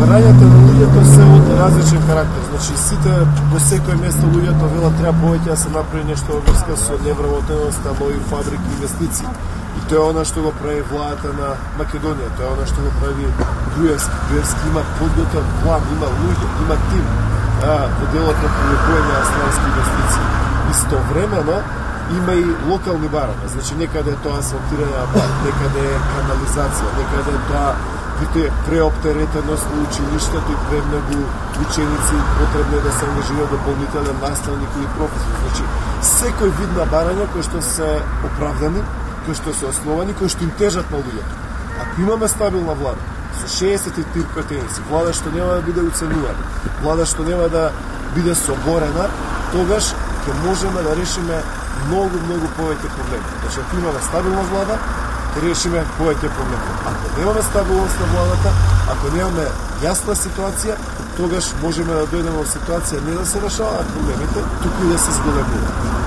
Барањата на луѓето се од различен карактер. Значи, сите во секој место луѓето велат треба повеќе да се направи нешто во врска со невработеноста, нови фабрики, инвестиции. И тоа е она што го прави владата на Македонија, тоа е она што го прави Груевски. Груевски има подготвен план, има луѓе, има тим во делот на привлекување на странски инвестиции. Истовремено има и локални барања, значи некаде е тоа асфалтирање на пат, некаде е канализација, некаде е тоа преоптеретеност на училиштето и премногу ученици потребно е да се ангажира дополнителен наставник или професор. Значи, секој вид на барања кои што се оправдани, кои што се основани, кои што им тежат на луѓето. Ако имаме стабилна влада, со 63 претенции, влада што нема да биде уценувана, влада што нема да биде соборена, тогаш ќе можеме да решиме многу повеќе проблеми. Значи, ако имаме стабилна влада, ќе решиме повеќе проблеми. Ако немаме стабилност на владата, ако немаме јасна ситуација, тогаш можеме да дојдеме во ситуација не да се решаваат проблемите, туку и да се зголемуваат.